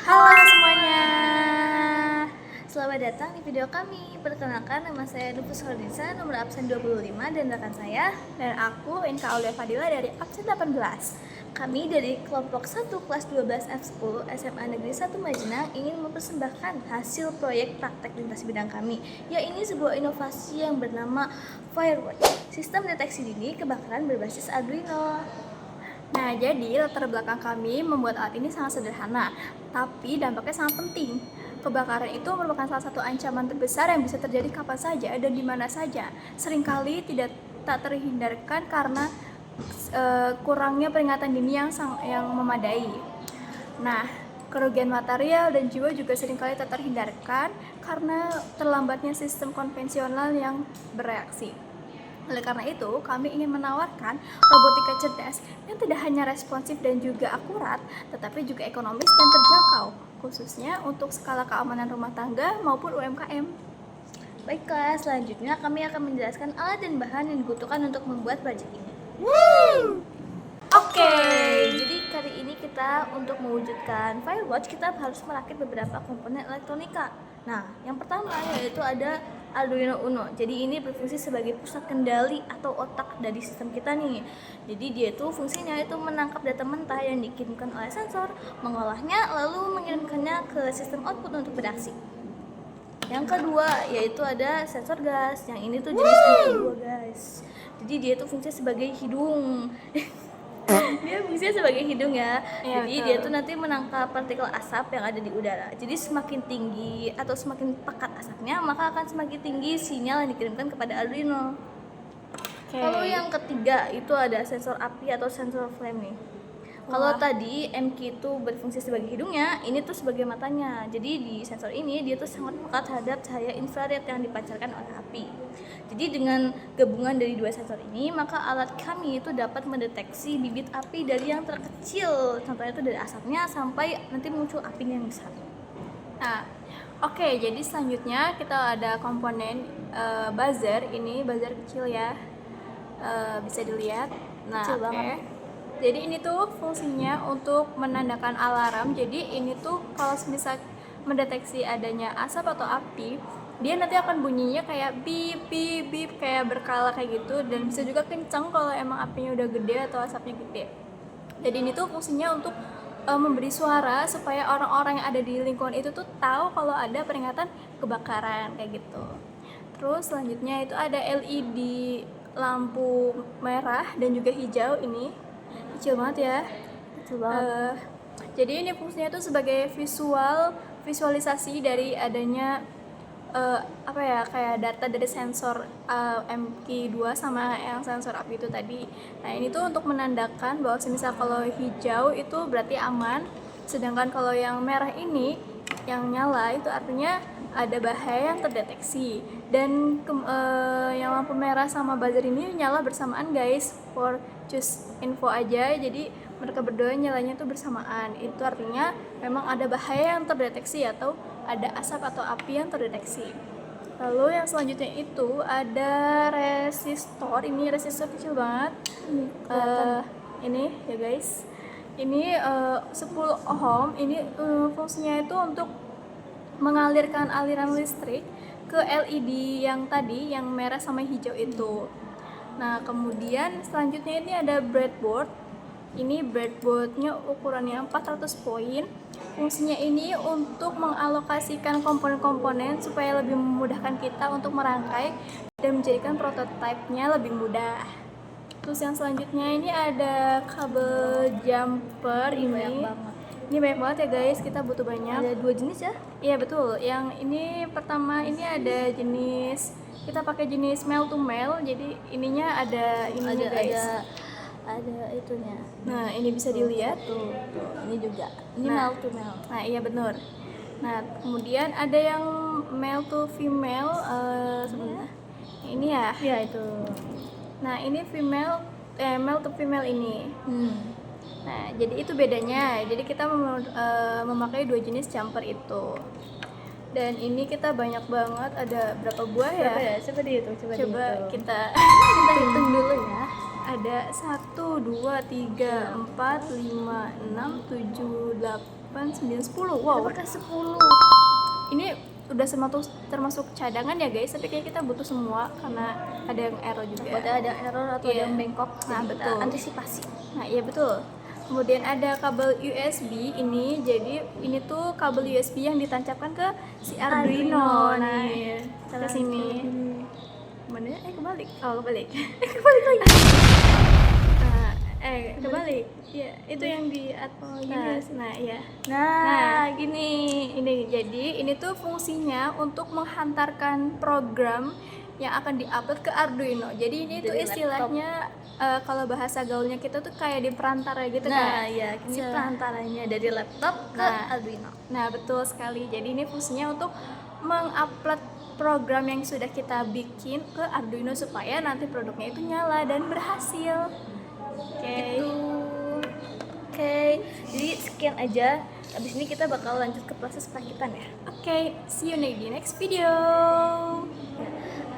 Halo semuanya, selamat datang di video kami. Perkenalkan, nama saya Nufus Holdinsa, nomor absen 25, dan rekan saya Dan aku Inka Aulia Fadila dari absen 18. Kami dari kelompok 1 kelas 12 F10 SMA Negeri 1 Majenang ingin mempersembahkan hasil proyek praktek lintas bidang kami, yaitu sebuah inovasi yang bernama Firewatch, sistem deteksi dini kebakaran berbasis Arduino. Nah, jadi latar belakang kami membuat alat ini sangat sederhana, tapi dampaknya sangat penting. Kebakaran itu merupakan salah satu ancaman terbesar yang bisa terjadi kapan saja dan di mana saja. Seringkali tak terhindarkan karena kurangnya peringatan dini yang memadai. Nah, kerugian material dan jiwa juga seringkali tak terhindarkan karena terlambatnya sistem konvensional yang bereaksi. Oleh karena itu, kami ingin menawarkan robotika cerdas yang tidak hanya responsif dan juga akurat, tetapi juga ekonomis dan terjangkau, khususnya untuk skala keamanan rumah tangga maupun UMKM. Baiklah, selanjutnya kami akan menjelaskan alat dan bahan yang dibutuhkan untuk membuat project ini. Oke, jadi kali ini kita untuk mewujudkan Firewatch kita harus merakit beberapa komponen elektronika. Nah, yang pertama yaitu ada Arduino Uno. Jadi ini berfungsi sebagai pusat kendali atau otak dari sistem kita nih. Jadi dia itu fungsinya itu menangkap data mentah yang dikirimkan oleh sensor, mengolahnya lalu mengirimkannya ke sistem output untuk beraksi. Yang kedua yaitu ada sensor gas. Yang ini tuh jenis yang kedua, guys. Jadi dia tuh fungsinya sebagai hidung. Dia fungsinya sebagai hidung ya. Ya, Jadi betul. dia tuh nanti menangkap partikel asap yang ada di udara. Jadi semakin tinggi atau semakin pekat asapnya, maka akan semakin tinggi sinyal yang dikirimkan kepada Arduino. Kalau yang ketiga itu ada sensor api atau sensor flame nih. Kalau tadi MQ itu berfungsi sebagai hidungnya, ini tuh sebagai matanya. Jadi di sensor ini dia tuh sangat peka terhadap cahaya infrared yang dipancarkan oleh api. Jadi dengan gabungan dari dua sensor ini, maka alat kami itu dapat mendeteksi bibit api dari yang terkecil, contohnya itu dari asapnya sampai nanti muncul apinya yang besar. Nah, oke, jadi selanjutnya kita ada komponen buzzer. Ini buzzer kecil ya, bisa dilihat. Nah, Kecil oke. banget. Jadi ini tuh fungsinya untuk menandakan alarm. Jadi ini tuh kalau misal mendeteksi adanya asap atau api, dia nanti akan bunyinya kayak bip bip bip, kayak berkala kayak gitu, dan bisa juga kencang kalau emang apinya udah gede atau asapnya gede. Jadi ini tuh fungsinya untuk memberi suara supaya orang-orang yang ada di lingkungan itu tuh tahu kalau ada peringatan kebakaran kayak gitu. Terus selanjutnya itu ada LED lampu merah dan juga hijau. Ini kecil banget ya. Kecil banget. Jadi ini fungsinya tuh sebagai visualisasi dari adanya kayak data dari sensor MQ2 sama yang sensor api itu tadi. Nah, ini tuh untuk menandakan bahwa misal kalau hijau itu berarti aman, sedangkan kalau yang merah ini yang nyala itu artinya ada bahaya yang terdeteksi. Dan yang lampu merah sama buzzer ini nyala bersamaan, guys, for just info aja. Jadi mereka berdua nyalanya tuh bersamaan. Itu artinya memang ada bahaya yang terdeteksi atau ada asap atau api yang terdeteksi. Lalu yang selanjutnya itu ada resistor. Ini resistor kecil banget. Ini ya guys. Ini 10 ohm. Ini fungsinya itu untuk mengalirkan aliran listrik ke LED yang tadi, yang merah sama hijau itu. Nah, kemudian selanjutnya ini ada breadboard. Ini breadboardnya ukurannya 400 poin. Fungsinya ini untuk mengalokasikan komponen-komponen supaya lebih memudahkan kita untuk merangkai dan menjadikan prototipe-nya lebih mudah. Terus yang selanjutnya ini ada kabel jumper. Ini banyak banget ya guys, kita butuh banyak. Ada dua jenis ya? Iya betul. Yang ini pertama ini ada jenis, kita pakai jenis male to male. Jadi ininya ada ininya guys. Ada itunya. Nah, ini bisa dilihat. Tuh, ini juga. Ini Nah. male to male. Nah, iya benar. Nah, kemudian ada yang male to female sebenarnya. Ini ya. Ya itu. Nah, ini male to female ini. Nah, jadi itu bedanya. Jadi kita memakai dua jenis jumper itu. Dan ini kita banyak banget, ada berapa buah ya? Berapa ya? Coba dihitung, Coba kita hitung dulu ya. ada 1, 2, 3, 4, 5, 6, 7, 8, 8, 9, 10. Wow, Kita pakai 10. ini udah termasuk cadangan ya guys, tapi kayak kita butuh semua karena ada yang error juga. Ada error atau ada Iya. yang bengkok, Nah, jadi kita betul. antisipasi. Nah, iya betul. Kemudian ada kabel USB ini, jadi ini tuh kabel USB yang ditancapkan ke si Arduino. Nah, ke sini. Mana? Kebalik. Oh, kebalik. Kebalik lagi. Nah, kebalik. Iya, itu yang di atas. Nah, iya. Nah, gini. Ini jadi ini tuh fungsinya untuk menghantarkan program yang akan diupload ke Arduino. Jadi ini tuh Dari istilahnya kalau bahasa gaulnya kita tuh kayak di perantara gitu Nah, kan. ya, ini perantaranya dari laptop ke Arduino. Nah, betul sekali. Jadi ini fungsinya untuk mengupload program yang sudah kita bikin ke Arduino supaya nanti produknya itu nyala dan berhasil. Oke. Gitu. Oke, jadi sekian aja. Habis ini kita bakal lanjut ke proses perakitan ya. Oke, see you di next video.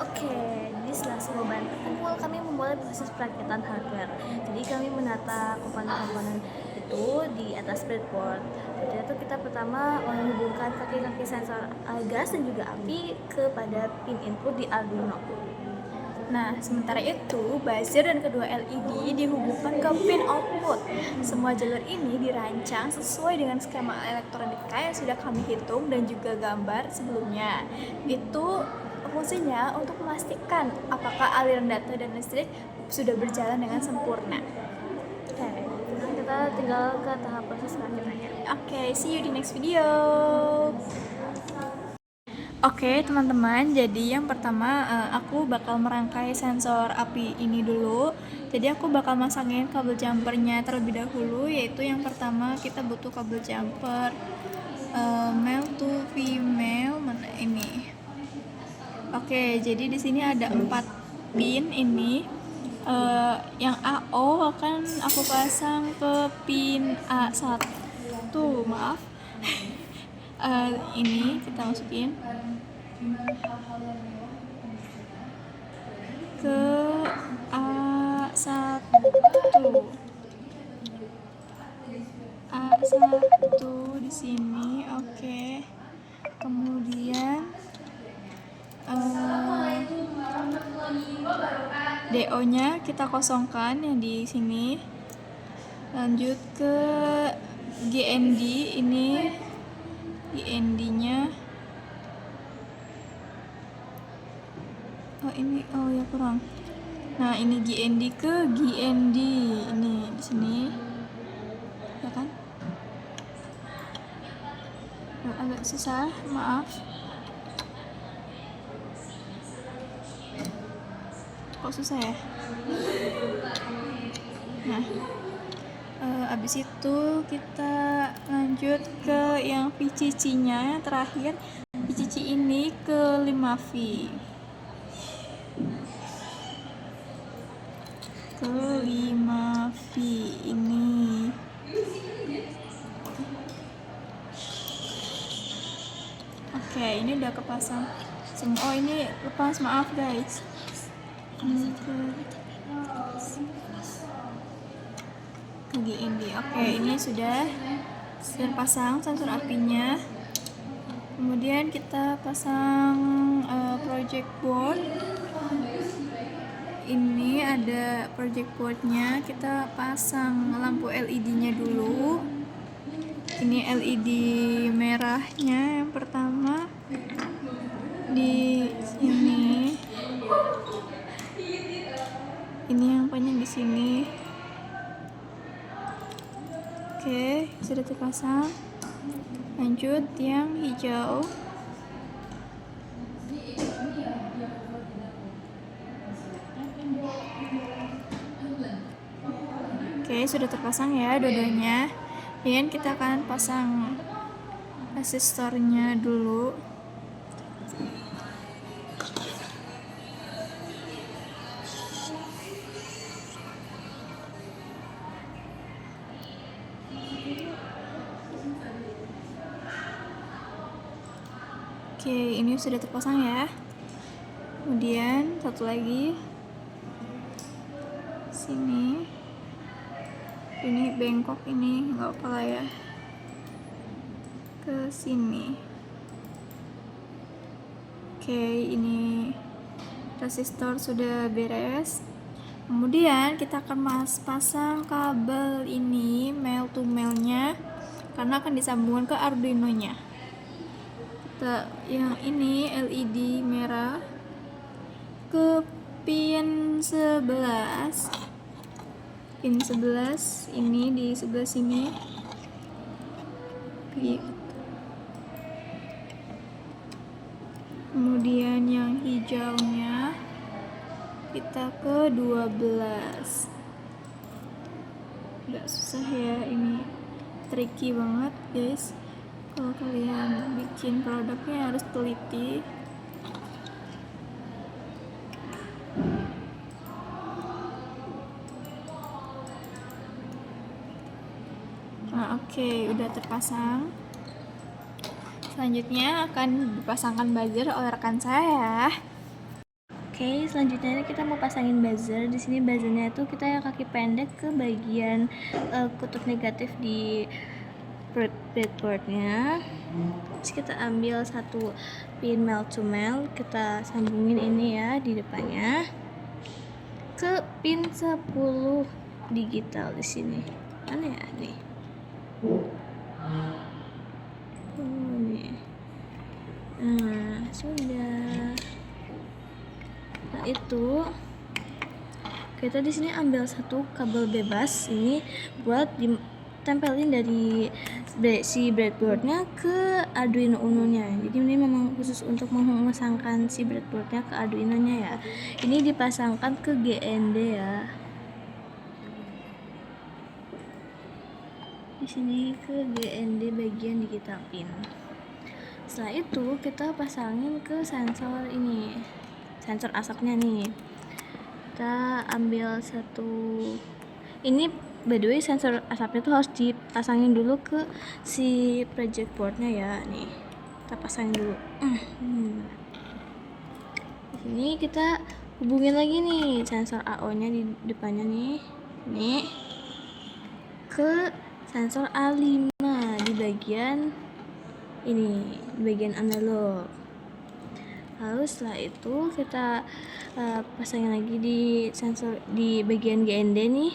Oke, jadi setelah semua bahan terkumpul, kami memulai proses perakitan hardware. Jadi kami menata komponen-komponen itu di atas breadboard. Jadi itu kita pertama menghubungkan kaki-kaki sensor gas dan juga api kepada pin input di Arduino. Nah, sementara itu, buzzer dan kedua LED dihubungkan ke pin output. Semua jalur ini dirancang sesuai dengan skema elektronika yang sudah kami hitung dan juga gambar sebelumnya. Itu fungsinya untuk memastikan apakah aliran data dan listrik sudah berjalan dengan sempurna. Oke, sekarang kita tinggal ke tahap proses perakitannya. Oke, see you di next video. Oke teman-teman, jadi yang pertama aku bakal merangkai sensor api ini dulu. Jadi aku bakal masangin kabel jumpernya terlebih dahulu, yaitu yang pertama kita butuh kabel jumper male to female, mana ini. Oke, jadi di sini ada 4 pin ini. Yang AO akan aku pasang ke pin A1. Maaf. Ini kita masukin ke A1 di sini. Oke. Kemudian DO-nya kita kosongkan yang di sini. Lanjut ke GND, ini GND-nya ya kurang. Nah, ini GND ke GND ini di sini. Ya kan? Agak susah, maaf. Kok susah ya? Nah, abis itu kita lanjut ke yang VCC-nya yang terakhir. VCC ini ke 5V. Ke 5V ini. Oke, ini udah kepasang semua. Oh, ini lepas, maaf guys. Ini ke GND. Oke, ini sudah pasang sensor apinya. Kemudian kita pasang project board. Ini ada project boardnya. Kita pasang lampu LED-nya dulu. Ini LED merahnya yang pertama di sini. Ini yang panjang di sini. Oke, sudah terpasang. Lanjut yang hijau. Oke, sudah terpasang ya dua-duanya. Dan kita akan pasang resistornya dulu. Oke, ini sudah terpasang ya. Kemudian satu lagi sini. Ini bengkok, ini nggak apa lah ya. ke sini. Oke, ini resistor sudah beres. Kemudian kita akan pasang kabel ini male to male-nya karena akan disambungkan ke Arduino-nya. Kita yang ini LED merah ke pin 11. Pin 11 ini di sebelah sini. Kemudian yang hijaunya kita ke 12. Gak susah ya, ini tricky banget guys. Kalau kalian bikin produknya harus teliti. Nah, oke, udah terpasang. Selanjutnya akan dipasangkan buzzer oleh rekan saya. Oke, selanjutnya kita mau pasangin buzzer. Di sini buzzernya itu kita yang kaki pendek ke bagian kutub negatif di breadboardnya. Terus kita ambil satu pin male to male, kita sambungin ini ya di depannya ke pin 10 digital di sini. Mana ya nih? Nih. Nah, sudah. Nah, itu kita di sini ambil satu kabel bebas ini buat ditempelin dari si breadboardnya ke Arduino Uno-nya. Jadi ini memang khusus untuk memasangkan si breadboardnya ke Arduino-nya ya. Ini dipasangkan ke GND ya. Di sini ke GND bagian digital pin. Setelah itu kita pasangin ke sensor ini, sensor asapnya nih. Kita ambil satu, ini by the way sensor asapnya tuh harus dipasangin dulu ke si project boardnya ya. Nih kita pasangin dulu. Di sini kita hubungin lagi nih sensor AO nya di depannya nih ke sensor A5 di bagian ini, di bagian analog. Lalu setelah itu kita pasangin lagi di sensor di bagian GND nih,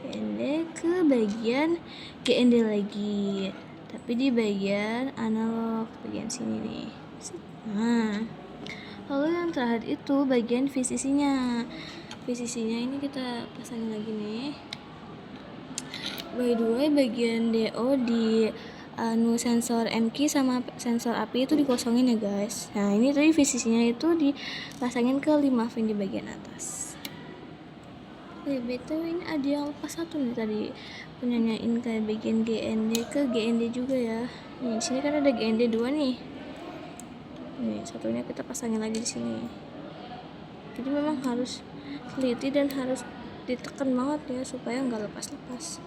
GND ke bagian GND lagi, tapi di bagian analog, bagian sini nih. Nah, lalu yang terakhir itu bagian VCC nya. VCC nya ini kita pasangin lagi nih. By the way, bagian DO di sensor MQ sama sensor API itu dikosongin ya guys. Nah, ini tadi VCC nya itu dipasangin ke 5 pin di bagian atas. BTW ini ada yang lepas satu nih tadi, penyanyain ke bagian GND ke GND juga ya. Nih, sini kan ada GND 2 nih. Nih, satunya kita pasangin lagi di sini. Jadi memang harus teliti dan harus ditekan banget ya supaya nggak lepas-lepas.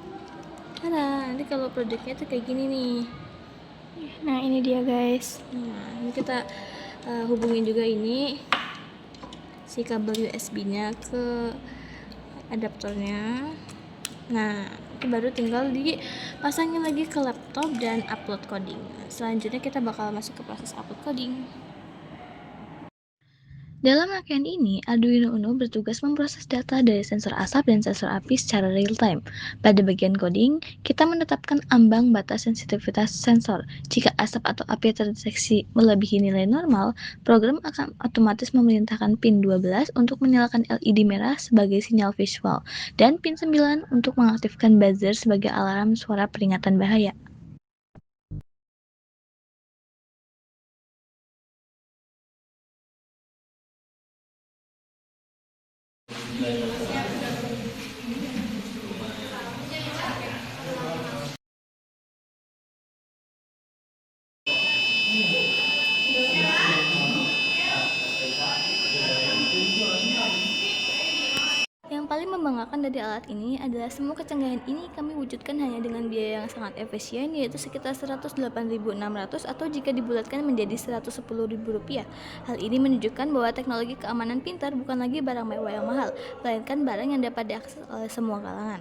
Nah, nanti kalau produknya tuh kayak gini nih. Nah, ini dia guys. Nah, ini kita hubungin juga ini si kabel USB-nya ke adaptornya. Nah, itu baru tinggal dipasangin lagi ke laptop dan upload coding. Selanjutnya kita bakal masuk ke proses upload coding. Dalam rangkaian ini, Arduino Uno bertugas memproses data dari sensor asap dan sensor api secara real-time. Pada bagian coding, kita menetapkan ambang batas sensitivitas sensor. Jika asap atau api terdeteksi melebihi nilai normal, program akan otomatis memerintahkan pin 12 untuk menyalakan LED merah sebagai sinyal visual, dan pin 9 untuk mengaktifkan buzzer sebagai alarm suara peringatan bahaya. Yang paling membanggakan dari alat ini adalah semua kecanggihan ini kami wujudkan hanya dengan biaya yang sangat efisien, yaitu sekitar 108.600 atau jika dibulatkan menjadi Rp110.000. Hal ini menunjukkan bahwa teknologi keamanan pintar bukan lagi barang mewah yang mahal, melainkan barang yang dapat diakses oleh semua kalangan.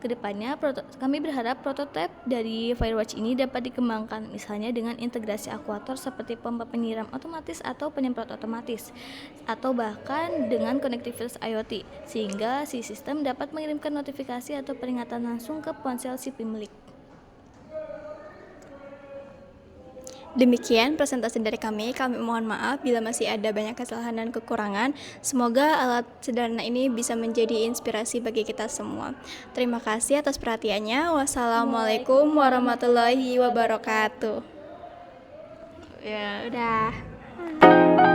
Kedepannya, kami berharap prototipe dari Firewatch ini dapat dikembangkan, misalnya dengan integrasi aktuator seperti pompa penyiram otomatis atau penyemprot otomatis, atau bahkan dengan konektivitas IoT, sehingga si sistem dapat mengirimkan notifikasi atau peringatan langsung ke ponsel si pemilik. Demikian presentasi dari kami mohon maaf bila masih ada banyak kesalahan dan kekurangan. Semoga alat sederhana ini bisa menjadi inspirasi bagi kita semua. Terima kasih atas perhatiannya. Wassalamualaikum warahmatullahi wabarakatuh. Ya, Udah.